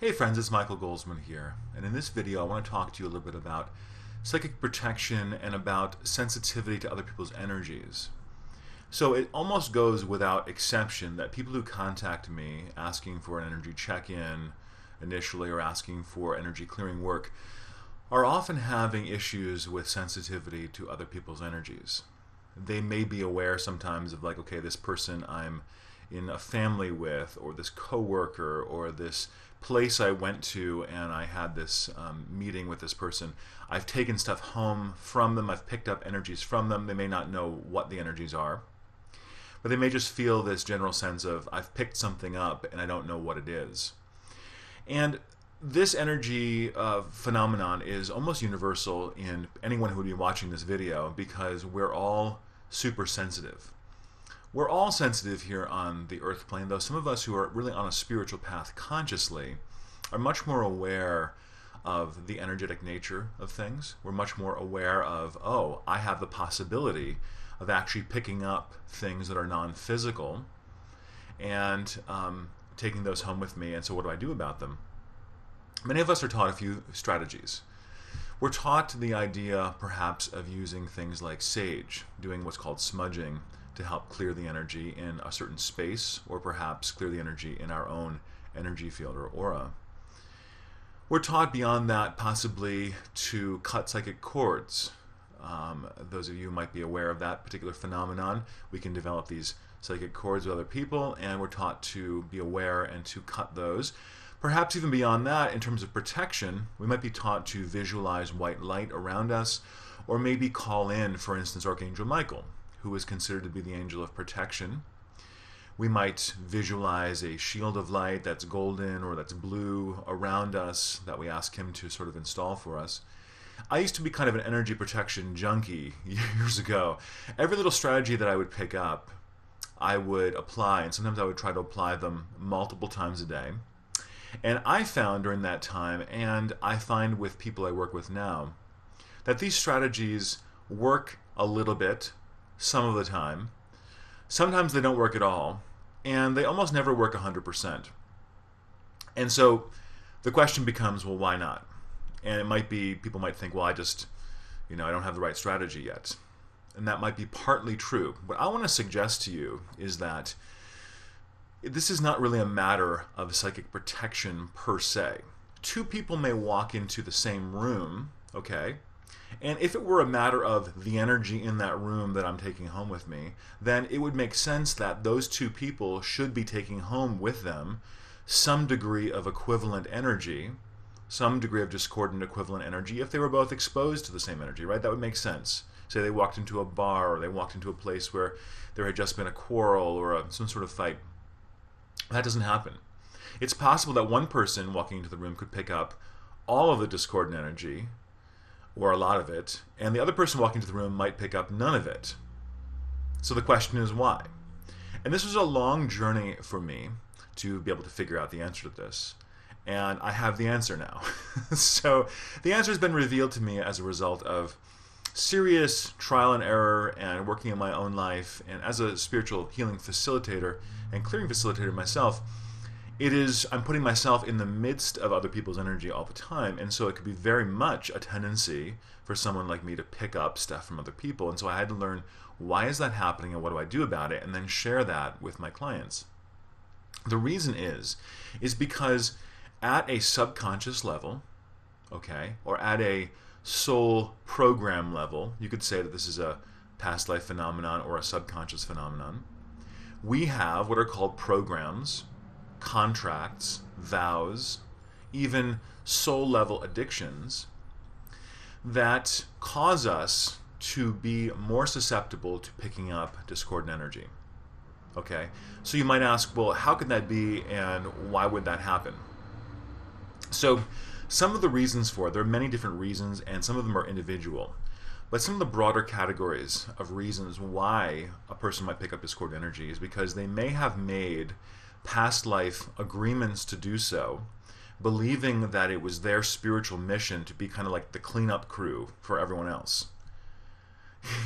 Hey friends, it's Michael Golzmane here, and in this video I want to talk to you a little bit about psychic protection and about sensitivity to other people's energies. So it almost goes without exception that people who contact me asking for an energy check-in initially or asking for energy clearing work are often having issues with sensitivity to other people's energies. They may be aware sometimes of, like, okay, this person I'm in a family with, or this coworker, or this place I went to and I had this meeting with this person. I've taken stuff home from them, I've picked up energies from them. They may not know what the energies are, but they may just feel this general sense of, I've picked something up and I don't know what it is. And this energy phenomenon is almost universal in anyone who would be watching this video, because we're all super sensitive. We're all sensitive here on the earth plane, though some of us who are really on a spiritual path consciously are much more aware of the energetic nature of things. We're much more aware of, oh, I have the possibility of actually picking up things that are non-physical and taking those home with me, and so what do I do about them? Many of us are taught a few strategies. We're taught the idea, perhaps, of using things like sage, doing what's called smudging, to help clear the energy in a certain space, or perhaps clear the energy in our own energy field or aura. We're taught beyond that possibly to cut psychic cords. Those of you who might be aware of that particular phenomenon, we can develop these psychic cords with other people, and we're taught to be aware and to cut those. Perhaps even beyond that, in terms of protection, we might be taught to visualize white light around us, or maybe call in, for instance, Archangel Michael, who is considered to be the angel of protection. We might visualize a shield of light that's golden or that's blue around us that we ask him to sort of install for us. I used to be kind of an energy protection junkie years ago. Every little strategy that I would pick up, I would apply, and sometimes I would try to apply them multiple times a day. And I found during that time, and I find with people I work with now, that these strategies work a little bit some of the time. Sometimes they don't work at all, and they almost never work 100%. And so the question becomes, well, why not? And it might be, people might think, well, I don't have the right strategy yet. And that might be partly true. What I want to suggest to you is that this is not really a matter of psychic protection per se. Two people may walk into the same room, okay? And if it were a matter of the energy in that room that I'm taking home with me, then it would make sense that those two people should be taking home with them some degree of equivalent energy, some degree of discordant equivalent energy, if they were both exposed to the same energy, right? That would make sense. Say they walked into a bar, or they walked into a place where there had just been a quarrel or some sort of fight. That doesn't happen. It's possible that one person walking into the room could pick up all of the discordant energy, or a lot of it, and the other person walking into the room might pick up none of it. So the question is, why? And this was a long journey for me to be able to figure out the answer to this. And I have the answer now. So the answer has been revealed to me as a result of serious trial and error and working in my own life, and as a spiritual healing facilitator and clearing facilitator myself, I'm putting myself in the midst of other people's energy all the time, and so it could be very much a tendency for someone like me to pick up stuff from other people. And so I had to learn, why is that happening and what do I do about it, and then share that with my clients. The reason is because at a subconscious level, okay, or at a soul program level, you could say that this is a past life phenomenon or a subconscious phenomenon. We have what are called programs, contracts, vows, even soul-level addictions that cause us to be more susceptible to picking up discordant energy. Okay? So you might ask, well, how could that be, and why would that happen? So some of the reasons for it, there are many different reasons, and some of them are individual. But some of the broader categories of reasons why a person might pick up discordant energy is because they may have made past life agreements to do so, believing that it was their spiritual mission to be kind of like the cleanup crew for everyone else.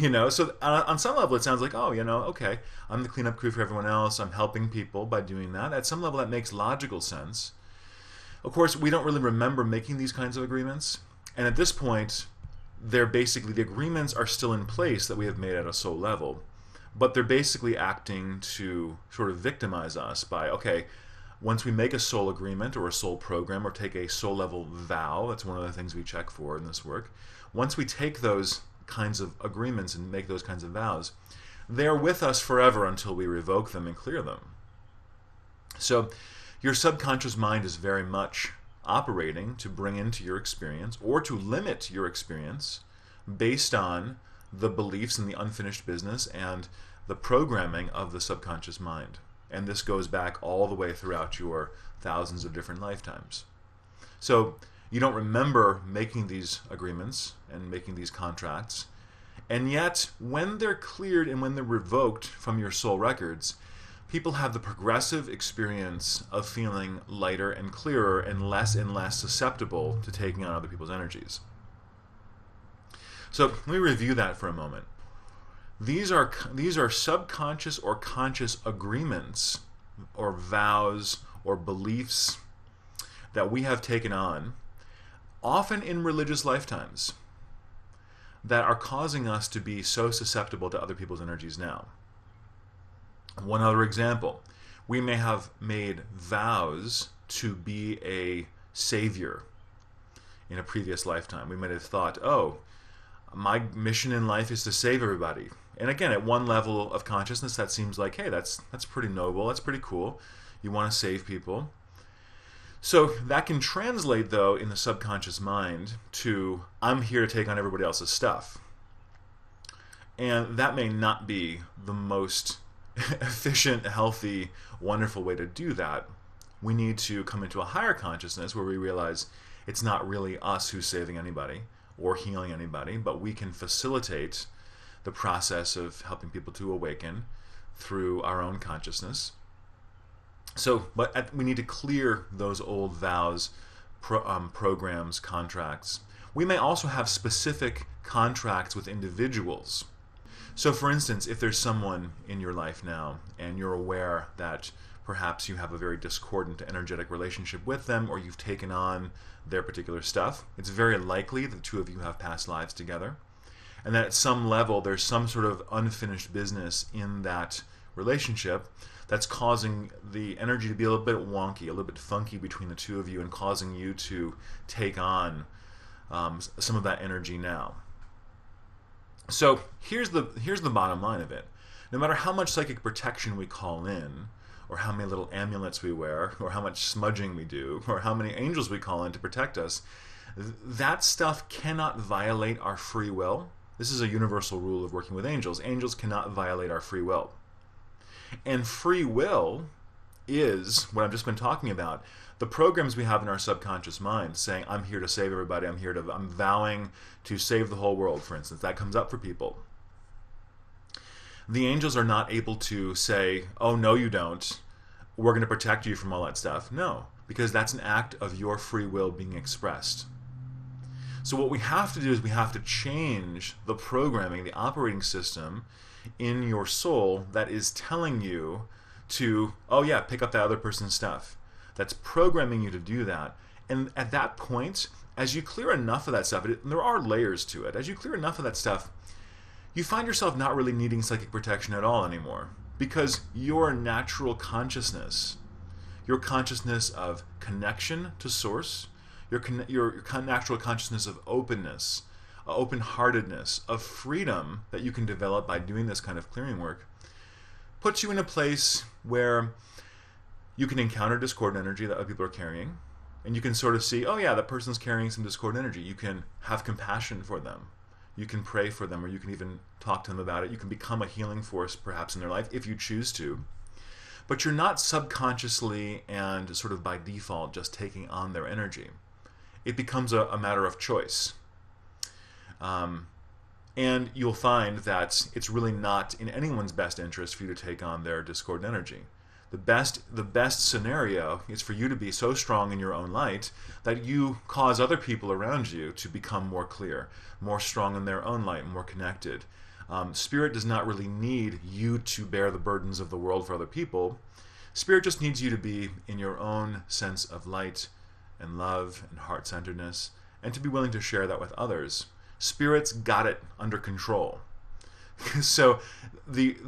So on some level it sounds like, oh, okay, I'm the cleanup crew for everyone else, I'm helping people by doing that. At some level that makes logical sense. Of course, we don't really remember making these kinds of agreements, and at this point, they're basically, the agreements are still in place that we have made at a soul level, but they're basically acting to sort of victimize us by, okay, once we make a soul agreement or a soul program or take a soul level vow, that's one of the things we check for in this work, once we take those kinds of agreements and make those kinds of vows, they're with us forever until we revoke them and clear them. So your subconscious mind is very much operating to bring into your experience or to limit your experience based on the beliefs and the unfinished business and the programming of the subconscious mind. And this goes back all the way throughout your thousands of different lifetimes. So you don't remember making these agreements and making these contracts, and yet when they're cleared and when they're revoked from your soul records, people have the progressive experience of feeling lighter and clearer and less susceptible to taking on other people's energies. So let me review that for a moment. These are subconscious or conscious agreements or vows or beliefs that we have taken on, often in religious lifetimes, that are causing us to be so susceptible to other people's energies now. One other example, we may have made vows to be a savior in a previous lifetime. We might have thought, oh, my mission in life is to save everybody. And again, at one level of consciousness, that seems like, hey, that's pretty noble, that's pretty cool. You want to save people. So that can translate, though, in the subconscious mind to, I'm here to take on everybody else's stuff. And that may not be the most efficient, healthy, wonderful way to do that. We need to come into a higher consciousness where we realize it's not really us who's saving anybody or healing anybody, but we can facilitate the process of helping people to awaken through our own consciousness. So, but we need to clear those old vows, programs, contracts. We may also have specific contracts with individuals. So for instance, if there's someone in your life now and you're aware that perhaps you have a very discordant energetic relationship with them, or you've taken on their particular stuff, it's very likely the two of you have past lives together, and that at some level there's some sort of unfinished business in that relationship that's causing the energy to be a little bit wonky, a little bit funky between the two of you, and causing you to take on some of that energy now. So here's the bottom line of it. No matter how much psychic protection we call in, or how many little amulets we wear, or how much smudging we do, or how many angels we call in to protect us, that stuff cannot violate our free will. This is a universal rule of working with angels. Angels cannot violate our free will. And free will is what I've just been talking about. The programs we have in our subconscious mind saying, I'm here to save everybody, I'm vowing to save the whole world, for instance. That comes up for people. The angels are not able to say, oh, no, you don't. We're going to protect you from all that stuff. No, because that's an act of your free will being expressed. So what we have to do is we have to change the programming, the operating system in your soul that is telling you to, oh yeah, pick up that other person's stuff. That's programming you to do that. And at that point, as you clear enough of that stuff, there are layers to it. As you clear enough of that stuff, you find yourself not really needing psychic protection at all anymore, because your natural consciousness, your consciousness of connection to source, your natural consciousness of openness, open-heartedness, of freedom that you can develop by doing this kind of clearing work, puts you in a place where you can encounter discordant energy that other people are carrying, and you can sort of see, oh yeah, that person's carrying some discordant energy. You can have compassion for them. You can pray for them, or you can even talk to them about it. You can become a healing force perhaps in their life if you choose to. But you're not subconsciously and sort of by default just taking on their energy. It becomes a matter of choice. And you'll find that it's really not in anyone's best interest for you to take on their discordant energy. The best scenario is for you to be so strong in your own light that you cause other people around you to become more clear, more strong in their own light, more connected. Spirit does not really need you to bear the burdens of the world for other people. Spirit just needs you to be in your own sense of light and love and heart-centeredness, and to be willing to share that with others. Spirit's got it under control. So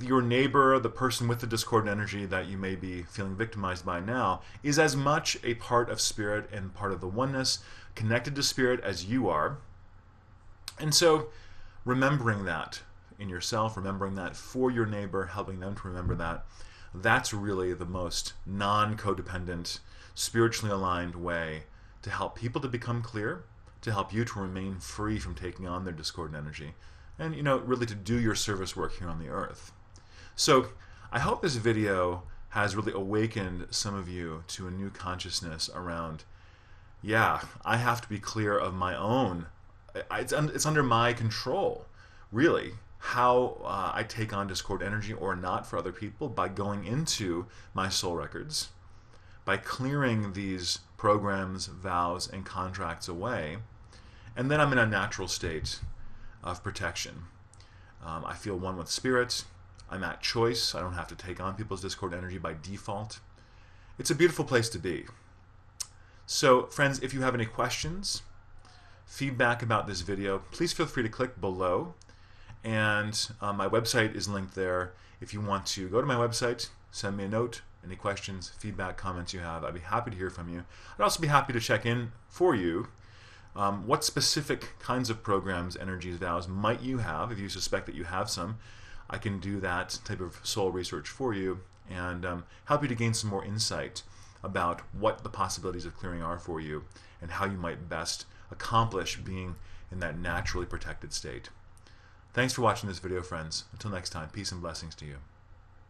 your neighbor, the person with the discordant energy that you may be feeling victimized by now, is as much a part of Spirit and part of the oneness, connected to Spirit as you are. And so remembering that in yourself, remembering that for your neighbor, helping them to remember that, that's really the most non-codependent, spiritually aligned way to help people to become clear, to help you to remain free from taking on their discordant energy, and really to do your service work here on the earth. So I hope this video has really awakened some of you to a new consciousness around, yeah, I have to be clear of my own, it's under my control, really, how I take on discord energy or not for other people by going into my soul records, by clearing these programs, vows, and contracts away, and then I'm in a natural state of protection. I feel one with Spirit. I'm at choice. I don't have to take on people's discord energy by default. It's a beautiful place to be. So, friends, if you have any questions, feedback about this video, please feel free to click below. And my website is linked there. If you want to go to my website, send me a note, any questions, feedback, comments you have, I'd be happy to hear from you. I'd also be happy to check in for you. What specific kinds of programs, energies, vows might you have? If you suspect that you have some, I can do that type of soul research for you and help you to gain some more insight about what the possibilities of clearing are for you and how you might best accomplish being in that naturally protected state. Thanks for watching this video, friends. Until next time, peace and blessings to you.